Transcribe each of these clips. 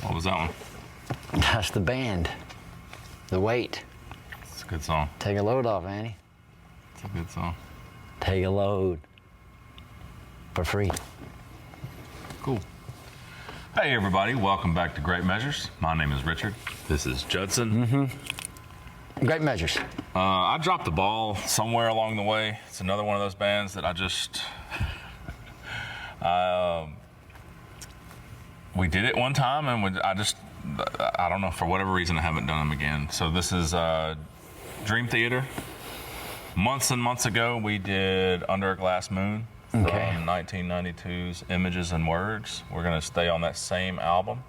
What was that one? That's the band. The Weight. It's a good song. Take a load off, Annie. It's a good song. Take a load. For free. Cool. Hey everybody, welcome back to Great Measures. My name is Richard. This is Judson. Great Measures. I dropped the ball somewhere along the way. It's another one of those bands that I just... we did it one time and I don't know, for whatever reason I haven't done them again. So this is Dream Theater. Months and months ago we did Under a Glass Moon from 1992's Images and Words. We're going to stay on that same album.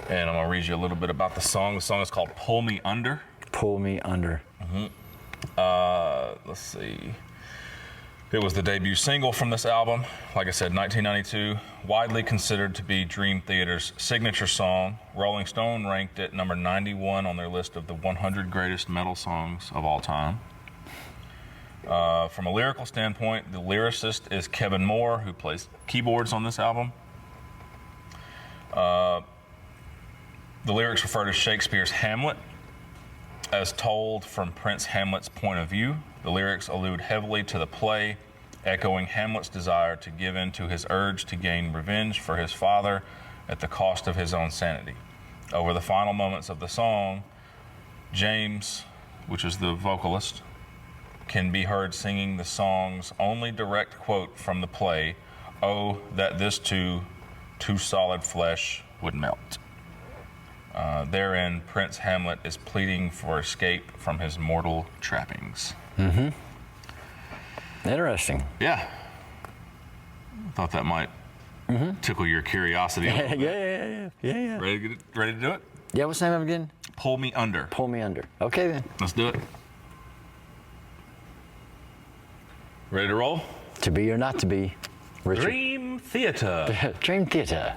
And I'm going to read you a little bit about the song. The song is called Pull Me Under. Pull Me Under. Let's see. It was the debut single from this album. Like I said, 1992, widely considered to be Dream Theater's signature song. Rolling Stone ranked it number 91 on their list of the 100 greatest metal songs of all time. From a lyrical standpoint, the lyricist is Kevin Moore, who plays keyboards on this album. The lyrics refer to Shakespeare's Hamlet, as told from Prince Hamlet's point of view. The lyrics allude heavily to the play, echoing Hamlet's desire to give in to his urge to gain revenge for his father at the cost of his own sanity. Over the final moments of the song, James, which is the vocalist, can be heard singing the song's only direct quote from the play, "Oh, that this too solid flesh would melt." Therein, Prince Hamlet is pleading for escape from his mortal trappings. Interesting. Yeah. Thought that might tickle your curiosity. Yeah. Ready to do it? Yeah, what's the name of it again? Pull Me Under. Pull Me Under. Okay, then. Let's do it. Ready to roll? To be or not to be, Richard. Dream Theater. Dream Theater.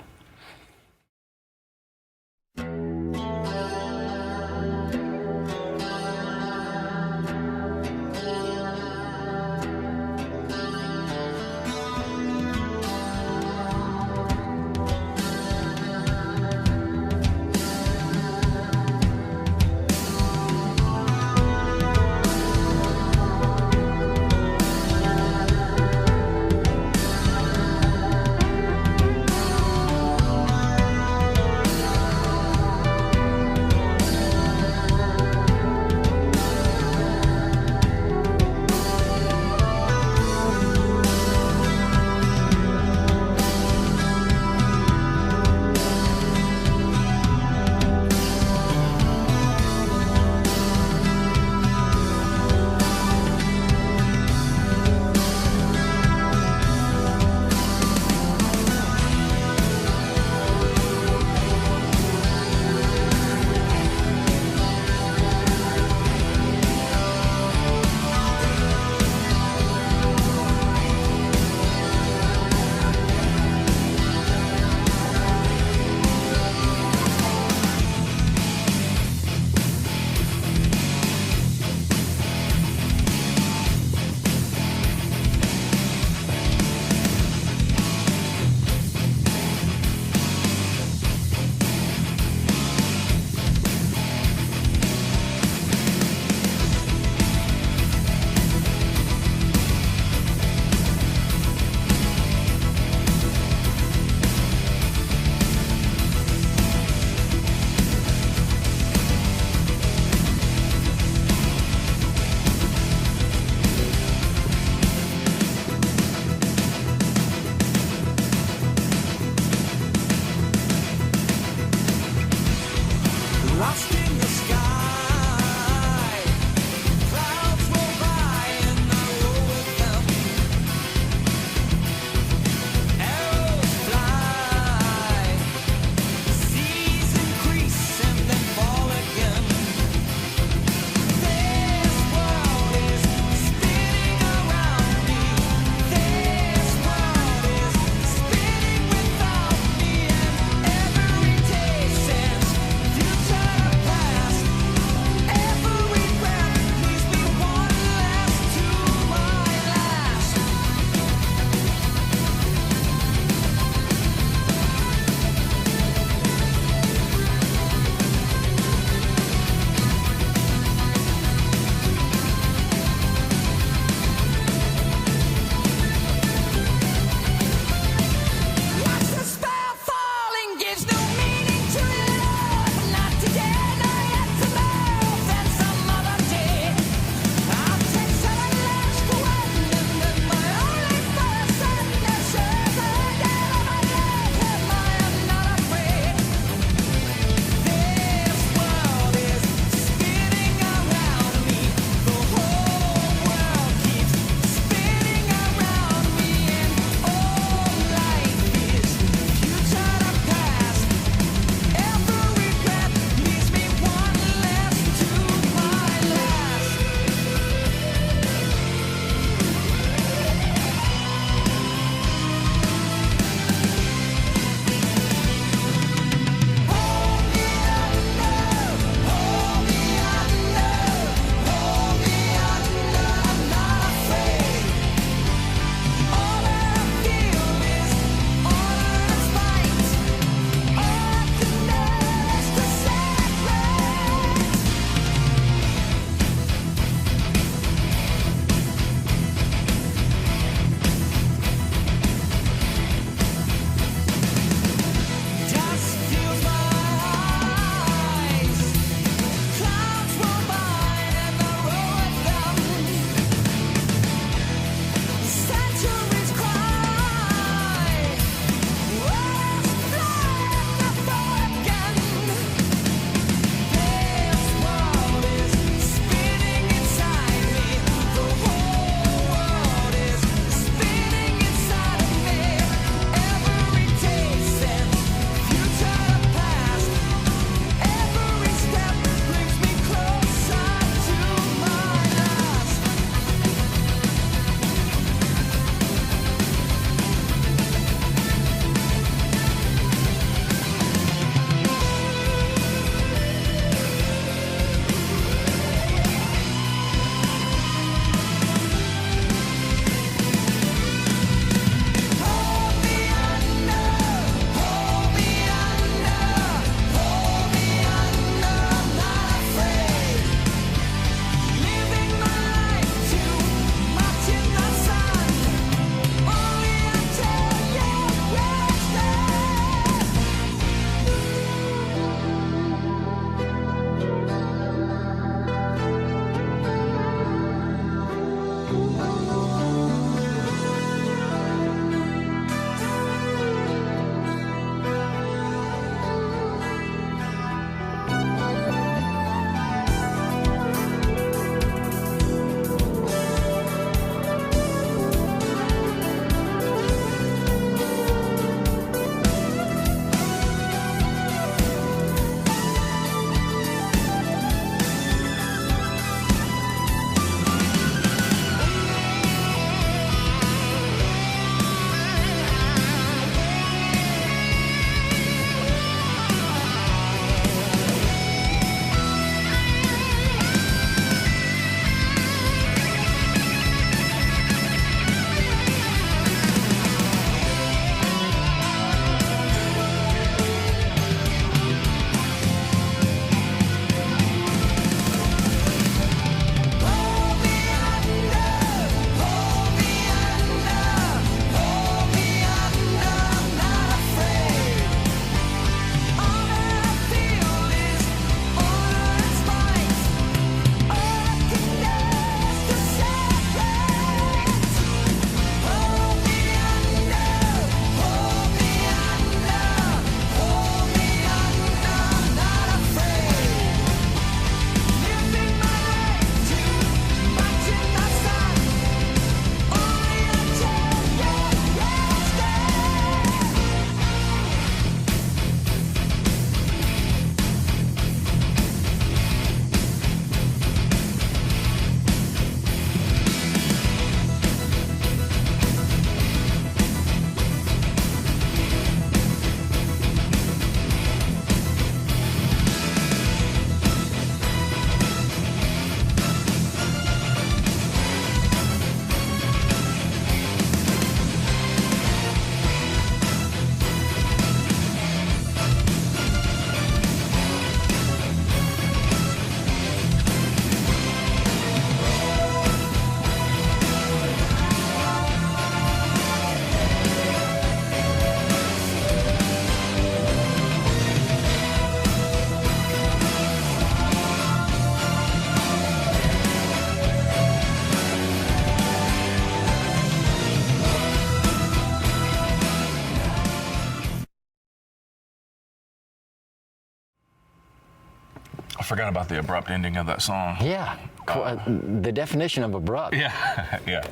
forgot about the abrupt ending of that song. Yeah, the definition of abrupt. Yeah, yeah.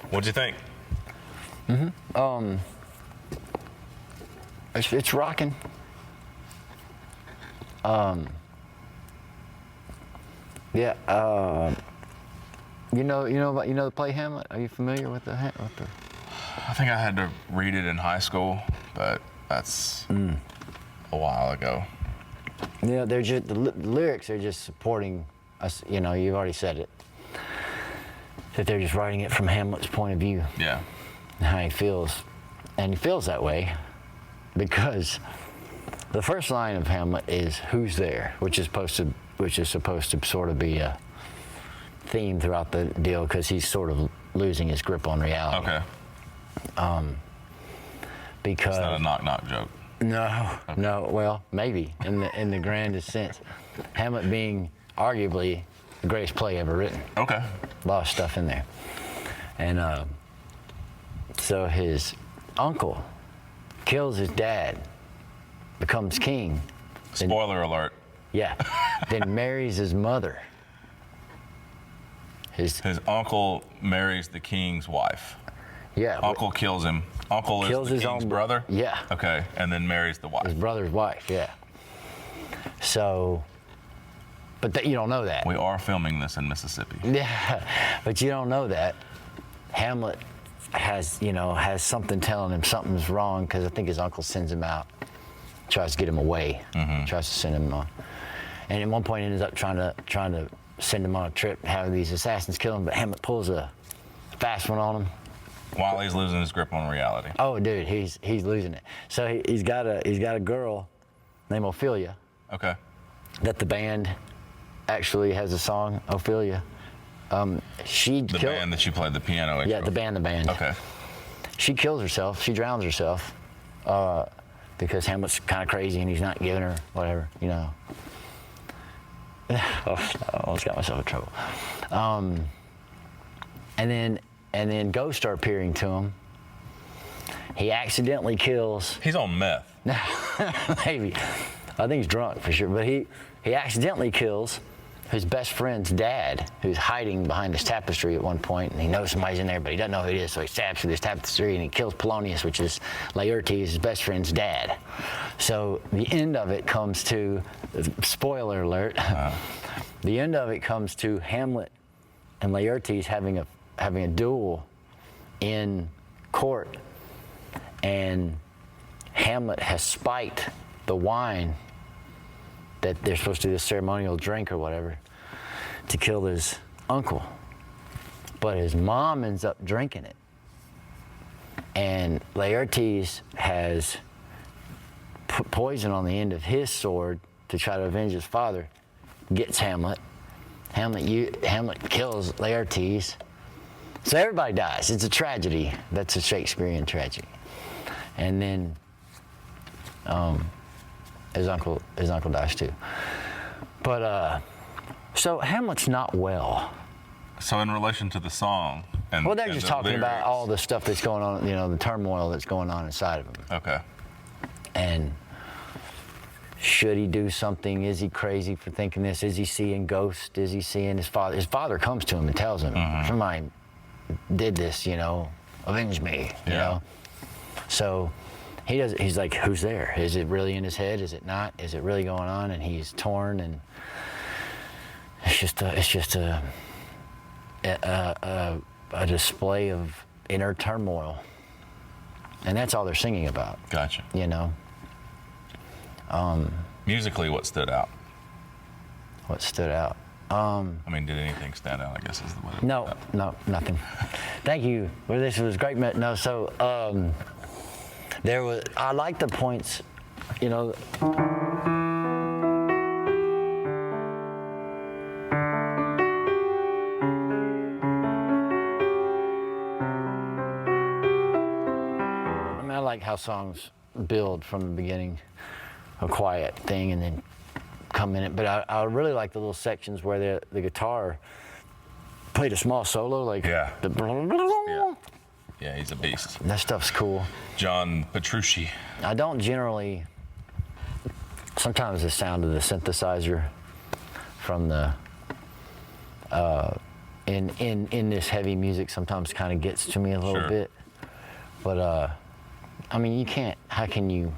What'd you think? It's rocking. Yeah. You know the play Hamlet? Are you familiar with the? I think I had to read it in high school, but that's a while ago. Yeah, they're just the lyrics are just supporting us. You know, you've already said it. That they're just writing it from Hamlet's point of view. Yeah. How he feels, and he feels that way because the first line of Hamlet is "Who's there," which is supposed to sort of be a theme throughout the deal because he's sort of losing his grip on reality. Okay. Because it's not a knock-knock joke. No, okay. No. Well, maybe in the grandest sense, Hamlet being arguably the greatest play ever written. Okay. A lot of stuff in there, and so his uncle kills his dad, becomes king. Spoiler alert. Yeah. Then marries his mother. His uncle marries the king's wife. Yeah. Uncle kills him. Uncle kills is the his king's own brother? Yeah. Okay, and then marries the wife. His brother's wife, yeah. So, but you don't know that. We are filming this in Mississippi. Yeah, but you don't know that. Hamlet has something telling him something's wrong because I think his uncle sends him out, tries to get him away, tries to send him on. And at one point ends up trying to send him on a trip, have these assassins kill him, but Hamlet pulls a fast one on him. While he's losing his grip on reality. Oh, dude, he's losing it. So he's got a girl named Ophelia. Okay. That the band actually has a song, Ophelia. The band that you played the piano intro. Yeah, the band. Okay. She kills herself. She drowns herself because Hamlet's kind of crazy and he's not giving her whatever, you know. Oh, I almost got myself in trouble. And then ghosts are appearing to him. He accidentally kills. He's on meth. Maybe. I think he's drunk for sure. But he accidentally kills his best friend's dad, who's hiding behind this tapestry at one point, and he knows somebody's in there, but he doesn't know who it is, so he stabs through this tapestry and he kills Polonius, which is Laertes, his best friend's dad. So the end of it comes to, spoiler alert, the end of it comes to Hamlet and Laertes having a duel in court, and Hamlet has spiked the wine that they're supposed to do this ceremonial drink or whatever to kill his uncle. But his mom ends up drinking it. And Laertes has put poison on the end of his sword to try to avenge his father, gets Hamlet. Hamlet kills Laertes. So everybody dies. It's a tragedy. That's a Shakespearean tragedy. And then his uncle dies too. But so Hamlet's not well. So in relation to the song, well, they're just talking lyrics. about all the stuff that's going on, you know, the turmoil that's going on inside of him. Okay. And should he do something? Is he crazy for thinking this? Is he seeing ghosts? Is he seeing his father? His father comes to him and tells him, somebody did this, you know, avenge me, you know? So he's like, who's there? Is it really in his head? Is it not? Is it really going on? And he's torn, and it's just a display of inner turmoil. And that's all they're singing about. Gotcha. You know? Musically, what stood out? What stood out? I mean, did anything stand out, I guess is the way to No, put that. no, nothing. Thank you. Well, this was great. No, so I like the points, you know. I mean, I like how songs build from the beginning, a quiet thing, and then come in it. But I really like the little sections where the guitar played a small solo, like yeah. the Yeah, he's a beast. That stuff's cool. John Petrucci. I don't generally. Sometimes the sound of the synthesizer from the in this heavy music sometimes kind of gets to me a little Sure. bit. But I mean, you can't. How can you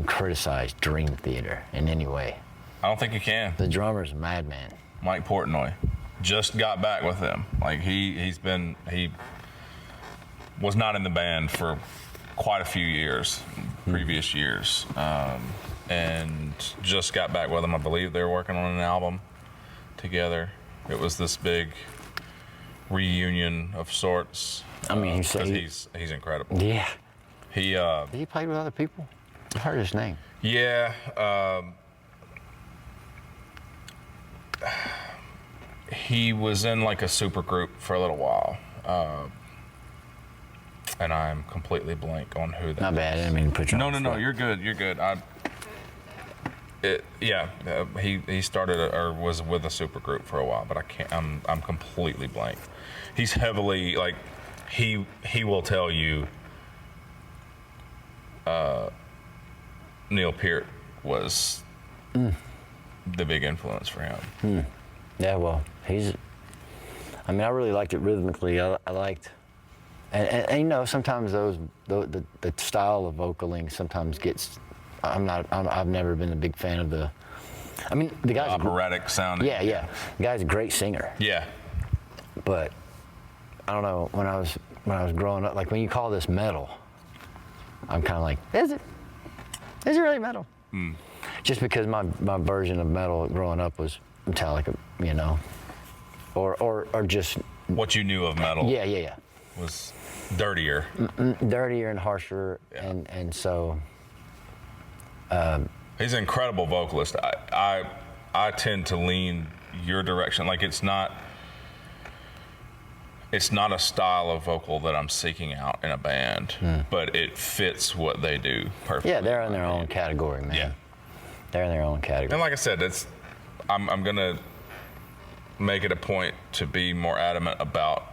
criticize Dream Theater in any way? I don't think you can. The drummer's a madman. Mike Portnoy just got back with them. Like he was not in the band for quite a few years, previous years, and just got back with them. I believe they were working on an album together. It was this big reunion of sorts. I mean, he's incredible. Yeah. Did he play with other people? I heard his name. Yeah. He was in like a super group for a little while, and I'm completely blank on who that. Not bad. I didn't mean to put you on the No. spot. You're good. You're good. He started or was with a super group for a while, but I can't. I'm completely blank. He's heavily like he will tell you. Neil Peart was the big influence for him. Yeah, well, I mean, I really liked it rhythmically. I liked, and you know, sometimes the style of vocaling sometimes gets. I've never been a big fan of the. I mean, the guy's Operatic sounding. Yeah. The guy's a great singer. Yeah. But I don't know, when I was growing up, like when you call this metal, I'm kind of like, is it? Is it really metal? Just because my version of metal growing up was Metallica, you know, or just What you knew of metal. yeah. Was dirtier. Dirtier and harsher, Yeah. and so. He's an incredible vocalist. I tend to lean your direction. Like it's not a style of vocal that I'm seeking out in a band, but it fits what they do perfectly. Yeah, they're in their own category, man. Yeah. They're in their own category. And like I said, I'm gonna make it a point to be more adamant about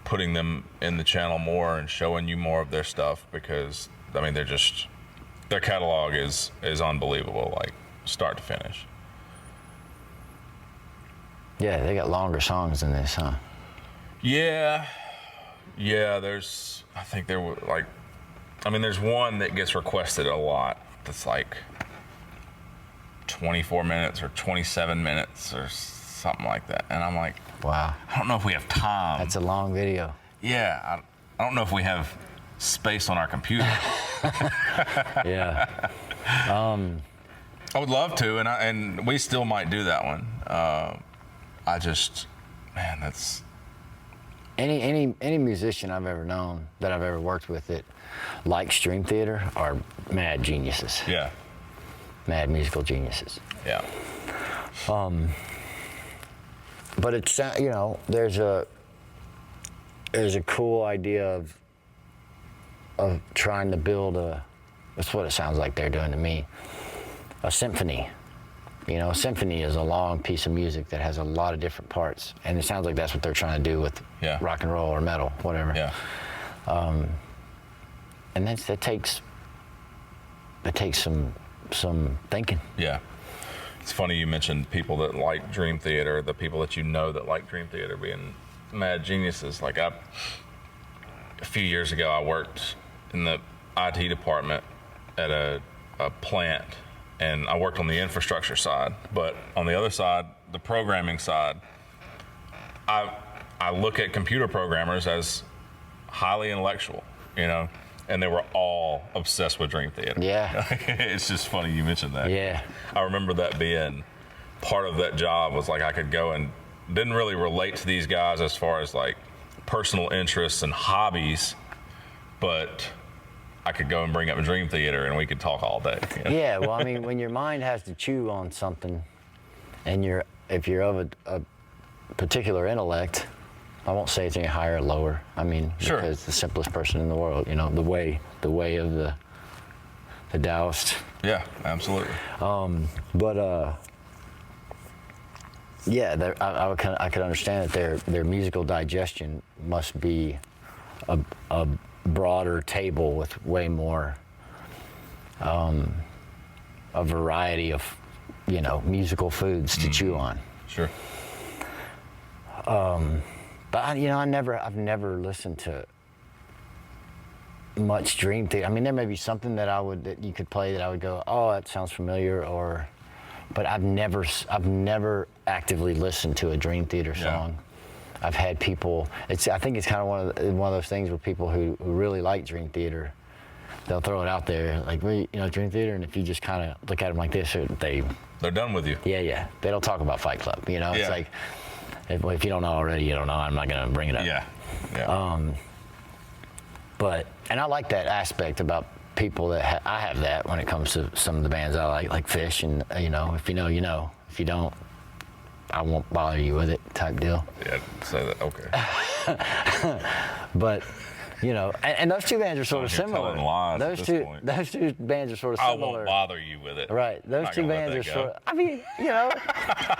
putting them in the channel more and showing you more of their stuff, because I mean their catalog is unbelievable, like start to finish. Yeah, they got longer songs than this, huh? Yeah, I think there were there's one that gets requested a lot that's like 24 minutes or 27 minutes or something like that. And I'm like, Wow. I don't know if we have time. That's a long video. Yeah, I don't know if we have space on our computer. Yeah. I would love to, and we still might do that one. That's... Any musician I've ever known that I've ever worked with that likes Dream Theater are mad geniuses. Yeah. Mad musical geniuses. Yeah. But it's, you know, there's a cool idea of trying to build that's what it sounds like they're doing to me, a symphony. You know, a symphony is a long piece of music that has a lot of different parts, and it sounds like that's what they're trying to do with rock and roll or metal, whatever. Yeah. And that takes some thinking. Yeah. It's funny you mentioned people that like Dream Theater, the people that you know that like Dream Theater being mad geniuses. Like a few years ago, I worked in the IT department at a plant, and I worked on the infrastructure side. But on the other side, the programming side, I look at computer programmers as highly intellectual, you know, and they were all obsessed with Dream Theater. Yeah. It's just funny you mentioned that. Yeah. I remember that being part of that job, was like I could go and didn't really relate to these guys as far as like personal interests and hobbies, but I could go and bring up a Dream Theater and we could talk all day. You know? Yeah, well, I mean, when your mind has to chew on something, and if you're of a particular intellect, I won't say it's any higher or lower. I mean, Sure. because the simplest person in the world, you know, the way of the Taoist. Yeah, absolutely. Yeah, I could understand that their musical digestion must be a broader table with way more a variety of you know, musical foods to chew on. Sure. But you know, I've never listened to much Dream Theater. I mean, there may be something that you could play that I would go, oh, that sounds familiar, but I've never actively listened to a Dream Theater song. I've had people. I think it's kind of one of those things where people who really like Dream Theater, they'll throw it out there like, well, you know, Dream Theater, and if you just kind of look at them like this, they're done with you. Yeah. They don't talk about Fight Club. You know, it's like if you don't know already, you don't know. I'm not gonna bring it up. Yeah. But I like that aspect about people that I have that when it comes to some of the bands I like Fish, and you know, if you know, you know. If you don't, I won't bother you with it, type deal. Yeah, say that. Okay. But you know, and those two bands are sort of similar. Lies those two bands are sort of similar. I won't bother you with it. Right. Those two bands are sort of. I mean, you know,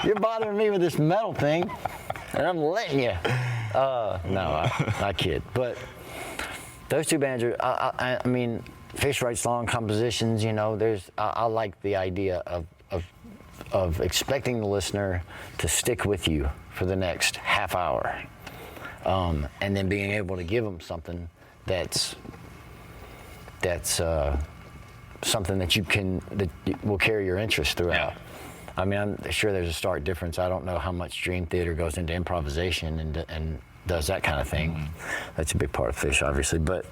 you're bothering me with this metal thing, and I'm letting you. No, I kid. But those two bands are. I mean, Fish writes long compositions. You know, I like the idea of expecting the listener to stick with you for the next half hour. And then being able to give them something that's something that will carry your interest throughout. Yeah. I mean, I'm sure there's a stark difference. I don't know how much Dream Theater goes into improvisation and does that kind of thing. Mm-hmm. That's a big part of Fish, obviously. But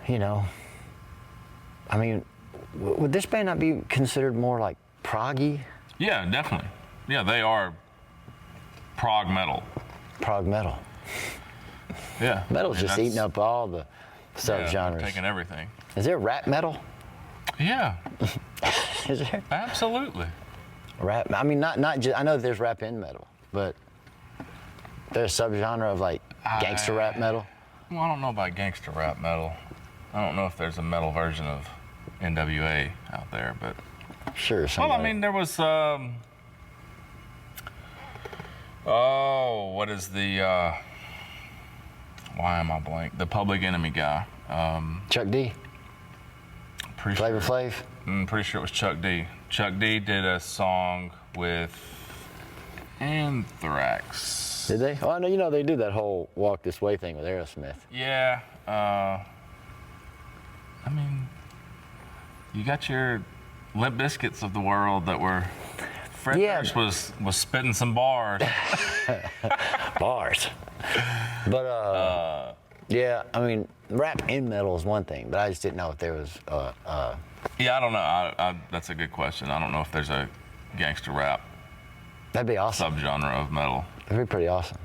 you know, I mean, would this band not be considered more like proggy? Yeah, definitely. Yeah, they are prog metal. Prog metal. Yeah. Metal's just eating up all the subgenres. Yeah, taking everything. Is there rap metal? Yeah. Is there? Absolutely. Rap. I mean, not just. I know there's rap in metal, but there's a subgenre of like gangster rap metal. Well, I don't know about gangster rap metal. I don't know if there's a metal version of NWA out there, but sure. Well, I mean, there was. What is the? Why am I blank? The Public Enemy guy. Chuck D. Flavor Flav. I'm pretty sure it was Chuck D. Chuck D did a song with Anthrax. Did they? Oh, I know. You know they do that whole Walk This Way thing with Aerosmith. Yeah. I mean, you got your Limp Bizkits of the world that were. Fred Durst was spitting some bars. Bars. But yeah, I mean, rap in metal is one thing, but I just didn't know if there was. Yeah, I don't know. That's a good question. I don't know if there's a gangster rap. That'd be awesome. Subgenre of metal. That'd be pretty awesome.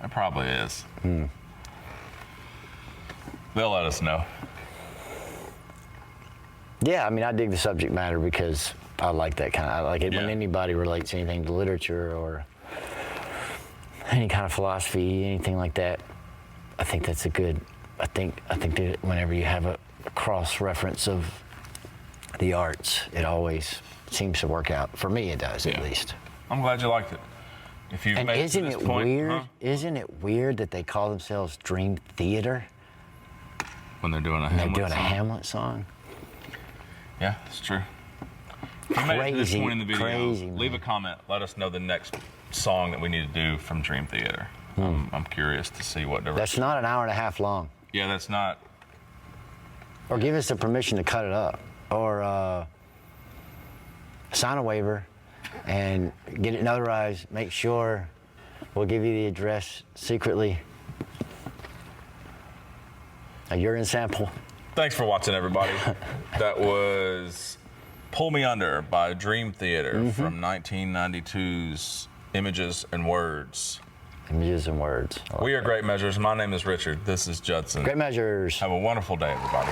It probably is. They'll let us know. Yeah, I mean, I dig the subject matter because I like that kind of. I like it when anybody relates anything to literature or any kind of philosophy, anything like that. I think that's a good. I think that whenever you have a cross-reference of the arts, it always seems to work out. For me, it does at least. I'm glad you liked it. If you've made isn't it to this it point, weird? Isn't it weird that they call themselves Dream Theater when they're doing a Hamlet song? Yeah, it's true. If you made it to this point in the video, leave a comment. Let us know the next song that we need to do from Dream Theater. I'm curious to see what direction. That's not an hour and a half long. Yeah, that's not. Or give us the permission to cut it up. Or sign a waiver and get it notarized. Make sure we'll give you the address secretly. A urine sample. Thanks for watching, everybody. That was Pull Me Under by Dream Theater from 1992's Images and Words. Images and Words. We are Great Measures. My name is Richard. This is Judson. Great Measures. Have a wonderful day, everybody.